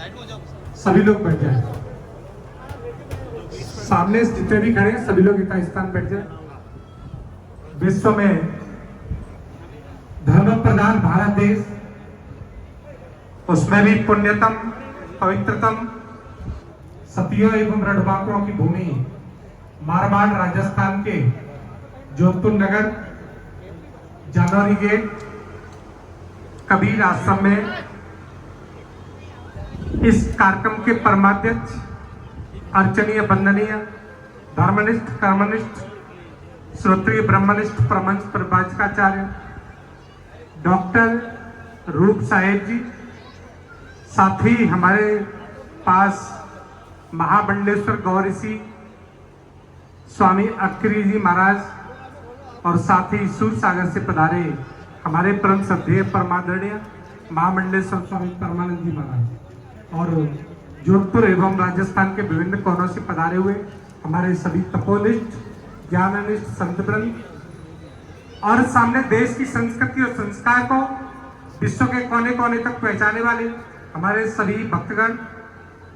सभी लोग बैठ जाए। सामने जितने भी खड़े हैं सभी लोग एक स्थान बैठ जाए। विश्व में धर्म प्रधान भारत देश, उसमें भी पुण्यतम पवित्रतम सतियों एवं रणबांकुरों की भूमि मारवाड़ राजस्थान के जोधपुर नगर जानौरी गेट कबीर आश्रम में इस कार्यक्रम के परमाध्यक्ष अर्चनीय वंदनीय धर्मनिष्ठ कर्मनिष्ठ श्रोत्रिय ब्रह्मनिष्ठ परमहंस प्रवाचकाचार्य डॉक्टर रूप साहेब जी, साथ ही हमारे पास महाबंडेश्वर गौरीसी स्वामी अक्री जी महाराज और साथ ही सूर सागर से पधारे हमारे परम श्रद्धेय परमादरणीय महामंडलेश्वर स्वामी परमानंद जी महाराज और जोधपुर एवं राजस्थान के विभिन्न कोनों से पधारे हुए हमारे सभी तपोनिष्ठ ज्ञाननिष्ठ संतवृंद और सामने देश की संस्कृति और संस्कार को विश्व के कोने कोने तक पहुंचाने वाले हमारे सभी भक्तगण,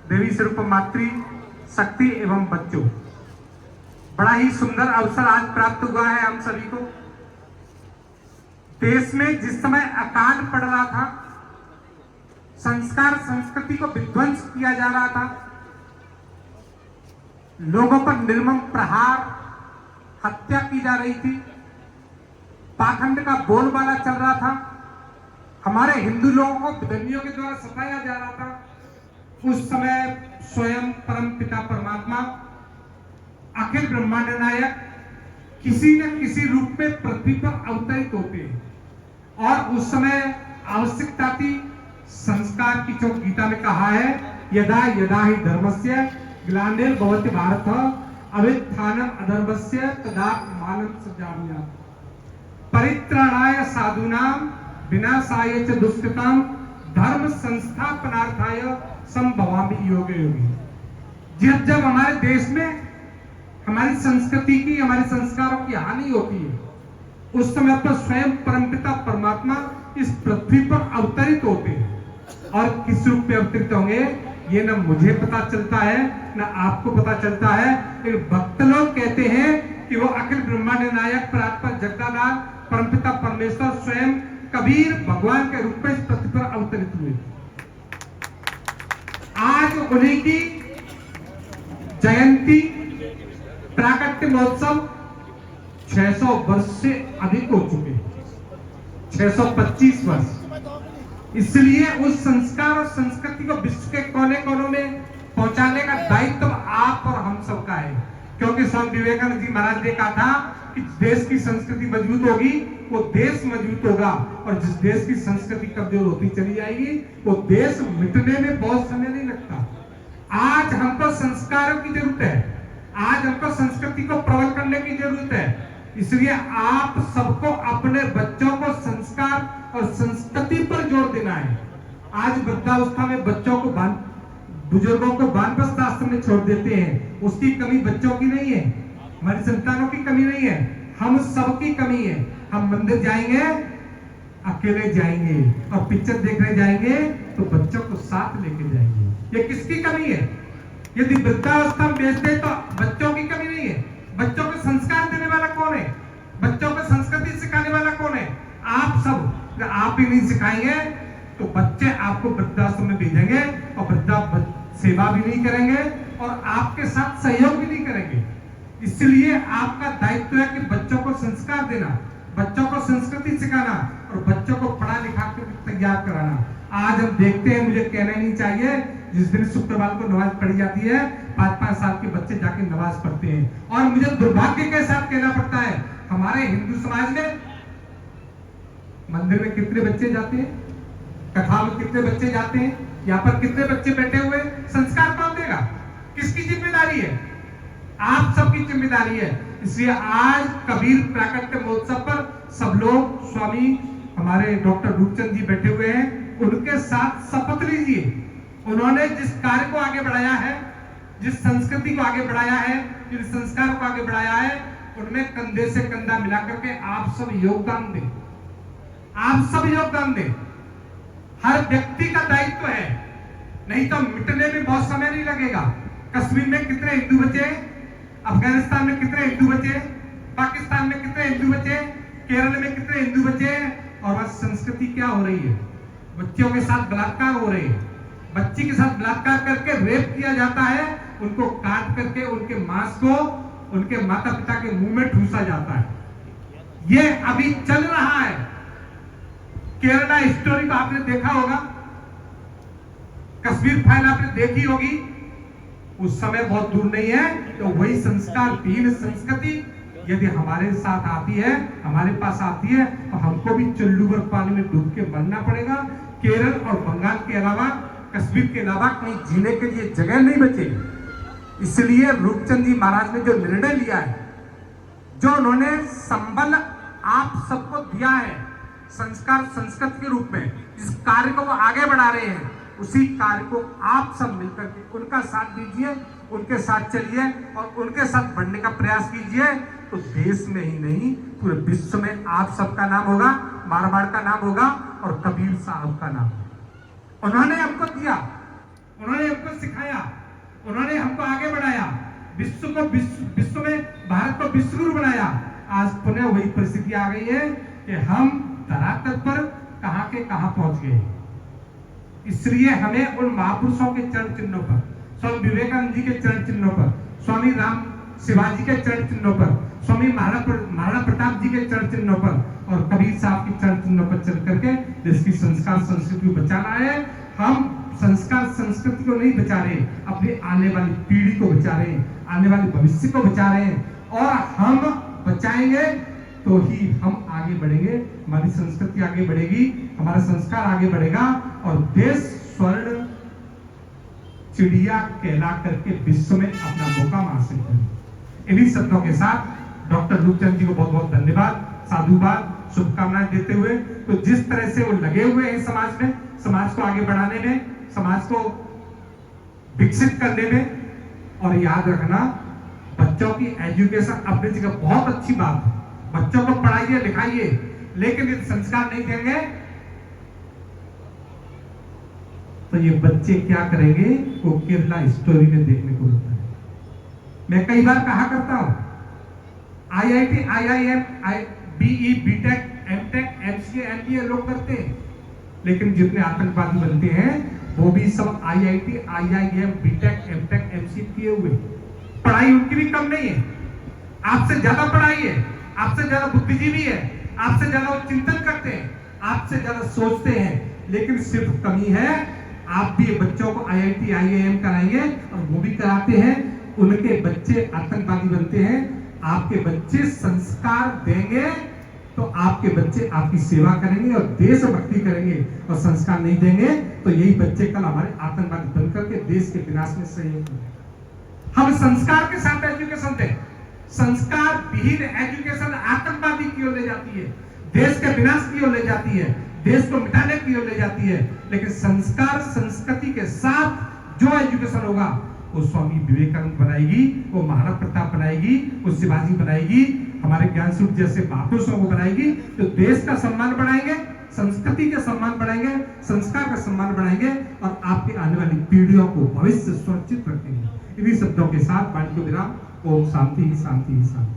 देवी स्वरूप मातृ शक्ति एवं बच्चों, बड़ा ही सुंदर अवसर आज प्राप्त हुआ है हम सभी को। देश में जिस समय अकाल पड़ रहा था, संस्कार संस्कृति को विध्वंस किया जा रहा था, लोगों पर निर्मम प्रहार हत्या की जा रही थी, पाखंड का बोलबाला चल रहा था, हमारे हिंदू लोगों को विधर्मियों के द्वारा सताया जा रहा था, उस समय स्वयं परम पिता परमात्मा अखिल ब्रह्मांड नायक किसी न किसी रूप में पृथ्वी पर अवतरित होते हैं और उस समय आवश्यकता थी संस्कार की। जो गीता में कहा है, यदा यदा ही धर्मस्य ग्लानिर्भवति भारत अभ्युत्थानम अधर्मस्य तदात्मानं सृजाम्यहम् परित्राणाय साधूनां विनाशाय च दुष्कृतां धर्म संस्थापनार्थाय संभवामि योगे योगी। जब हमारे देश में हमारी संस्कृति की, हमारे संस्कारों की हानि होती है, उस समय पर स्वयं परमपिता परमात्मा इस पृथ्वी पर अवतरित होते हैं और किस रूप में अवतरित होंगे ये न मुझे पता चलता है न आपको पता चलता है, लेकिन भक्त लोग कहते हैं कि वो अखिल ब्रह्मांड नायक परात्पर जगदाधार परमपिता परमेश्वर स्वयं कबीर भगवान के रूप में इस पृथ्वी पर अवतरित हुए। आज उन्हीं की जयंती प्राकट्य महोत्सव 600 वर्ष से अधिक हो चुके हैं, 625 वर्ष। इसलिए उस संस्कार और संस्कृति को विश्व के कोने कोनों में पहुंचाने का दायित्व आप और हम सबका है, क्योंकि स्वामी विवेकानंद जी महाराज ने कहा था कि देश की संस्कृति मजबूत होगी वो देश मजबूत होगा, और जिस देश की संस्कृति कमजोर होती चली जाएगी वो देश मिटने में बहुत समय नहीं लगता। आज हमको संस्कारों की जरूरत है, आज हमको संस्कृति को प्रबल करने की जरूरत है। इसलिए आप सबको अपने बच्चों को संस्कार और संस्कृति पर जोर देना है। आज वृद्धावस्था में बच्चों को बुजुर्गों को वानप्रस्थ आश्रम में छोड़ देते हैं, उसकी कमी बच्चों की नहीं है, हमारी संतानों की कमी नहीं है, हम सबकी कमी है। हम मंदिर जाएंगे अकेले जाएंगे और पिक्चर देखने जाएंगे तो बच्चों को साथ लेके जाएंगे, ये किसकी कमी है? यदि वृद्धावस्था में बेचते तो बच्चों की कमी नहीं है। बच्चों को संस्कार देने वाला कौन है? बच्चों को संस्कृति सिखाने वाला कौन है? आप सब। आप ही नहीं सिखाएंगे तो बच्चे आपको वृद्धाश्रम में भेजेंगे और वृद्धा सेवा भी नहीं करेंगे और आपके साथ सहयोग भी नहीं करेंगे। इसलिए आपका दायित्व है कि बच्चों को संस्कार देना, बच्चों को संस्कृति सिखाना और बच्चों को पढ़ा लिखा कर तैयार कराना। आज हम देखते हैं, मुझे कहना ही नहीं चाहिए, जिस दिन शुक्रवार को नमाज पढ़ी जाती है 5-5 साल के बच्चे जाके नमाज पढ़ते हैं। और मुझे दुर्भाग्य के साथ कहना पड़ता है, हमारे हिंदू समाज में मंदिर में कितने बच्चे जाते हैं, कथा में कितने बच्चे जाते हैं, यहाँ पर कितने बच्चे बैठे हुए, संस्कार कौन देगा? किसकी जिम्मेदारी है? आप सबकी जिम्मेदारी है। इसलिए आज कबीर प्राकट्य महोत्सव पर सब लोग, स्वामी हमारे डॉक्टर रूपचंद जी बैठे हुए हैं, उनके साथ शपथ लीजिए। उन्होंने जिस कार्य को आगे बढ़ाया है, जिस संस्कृति को आगे बढ़ाया है, जिस संस्कार को आगे बढ़ाया है, उनमें कंधे से कंधा मिला करके आप सब योगदान दें, आप सब योगदान दें। हर व्यक्ति का दायित्व है नहीं तो मिटने में बहुत समय नहीं लगेगा। कश्मीर में कितने हिंदू बचे, अफगानिस्तान में कितने हिंदू बचे, पाकिस्तान में कितने हिंदू बचे, केरल में कितने हिंदू बचे, और वह संस्कृति क्या हो रही है, बच्चों के साथ बलात्कार हो रहे हैं, बच्ची के साथ बलात्कार करके रेप किया जाता है, उनको काट करके उनके मांस को उनके माता पिता के मुंह में ठूसा जाता है। ये अभी चल रहा है। केरला स्टोरी को आपने देखा होगा, कश्मीर फाइल आपने देखी होगी। उस समय बहुत दूर नहीं है तो वही संस्कार विहीन संस्कृति यदि हमारे साथ आती है, हमारे पास आती है, तो हमको भी चुल्लू भर पानी में डूब के मरना पड़ेगा। केरल और बंगाल के अलावा, कश्मीर के अलावा कहीं जीने के लिए जगह नहीं बचेगी। इसलिए रूपचंद जी महाराज ने जो निर्णय लिया है, जो उन्होंने संबल आप सबको दिया है संस्कार संस्कृति के रूप में, इस कार्य को वो आगे बढ़ा रहे हैं, उसी कार्य को आप सब मिलकर के उनका साथ दीजिए, उनके साथ चलिए और उनके साथ बढ़ने का प्रयास कीजिए। तो देश में ही नहीं पूरे विश्व में आप सबका नाम होगा, मारवाड़ का नाम होगा और कबीर साहब का नाम। उन्होंने हमको दिया, उन्होंने हमको सिखाया, उन्होंने हमको आगे बढ़ाया, विश्व में भारत को विश्वगुरु बनाया। आज पुनः वही परिस्थिति आ गई है कि हम धरातल पर कहां के कहां पहुंच गए। इसलिए हमें उन महापुरुषों के चरण चिन्हों पर, स्वामी विवेकानंद जी के चरण चिन्हों पर, स्वामी राम शिवाजी के चरण चिन्हों पर, स्वामी महाराणा प्रताप जी के चरण चिन्हों पर और कबीर साहब के चरण चिन्हों पर चल करके देश की संस्कार संस्कृति को बचाना है। हम संस्कार संस्कृति को नहीं बचा रहे, अपनी आने वाली पीढ़ी को बचा रहे हैं, आने वाले भविष्य को बचा रहे हैं। और हम बचाएंगे तो ही हम आगे बढ़ेंगे, हमारी संस्कृति आगे बढ़ेगी, हमारा संस्कार आगे बढ़ेगा और देश स्वर्ण चिड़िया कहला करके विश्व में अपना मुकाम हासिल करेगा। इन्हीं शब्दों के साथ डॉक्टर रूपचंद जी को बहुत बहुत धन्यवाद, साधुवाद, शुभकामनाएं देते हुए, तो जिस तरह से वो लगे हुए हैं समाज में, समाज को आगे बढ़ाने में, समाज को विकसित करने में। और याद रखना, बच्चों की एजुकेशन अपनी जगह बहुत अच्छी बात है, बच्चों को पढ़ाइए लिखाइए, लेकिन यदि संस्कार नहीं देंगे तो ये बच्चे क्या करेंगे, वो केरला स्टोरी में देखने को मिलता है। मैं कई बार कहा करता हूं, IIT, IIM, BE, BTech, MTech, MCA, MBA लोग करते हैं, लेकिन जितने आतंकवादी बनते हैं वो भी सब IIT, IIM, BTech, MTech, MCA किए हुए। पढ़ाई उनकी भी कम नहीं है, आपसे ज्यादा पढ़ाई है, आपसे ज्यादा बुद्धिजीवी है, आपसे ज्यादा वो चिंतन करते हैं, आपसे ज्यादा सोचते हैं, लेकिन सिर्फ कमी है आप भी बच्चों को IIT, IIM कराएंगे और वो भी कराते हैं, उनके बच्चे आतंकवादी बनते हैं। आपके बच्चे संस्कार देंगे तो आपके बच्चे आपकी सेवा करेंगे और देशभक्ति करेंगे, और संस्कार नहीं देंगे तो यही बच्चे कल हमारे आतंकवादी बनकर के देश के विनाश में सहयोग करेंगे। हम संस्कार के साथ एजुकेशन दें, संस्कार विहीन एजुकेशन आतंकवादी की ओर ले जाती है, देश के विनाश की ओर ले जाती है, देश को मिटाने की ओर ले जाती है। लेकिन संस्कार संस्कृति के साथ जो एजुकेशन होगा वो स्वामी विवेकानंद बनाएगी, वो महाराणा प्रताप बनाएगी, वो शिवाजी बनाएगी, हमारे ज्ञान सूर्य जैसे महापुरुषों को बनाएगी, जो देश का सम्मान बढ़ाएंगे, संस्कृति का सम्मान बढ़ाएंगे, संस्कार का सम्मान बढ़ाएंगे और आपकी आने वाली पीढ़ियों को भविष्य सुरक्षित रखेंगे। इन्हीं शब्दों के साथ वाणी को विराम। ओम शांति शांति शांति।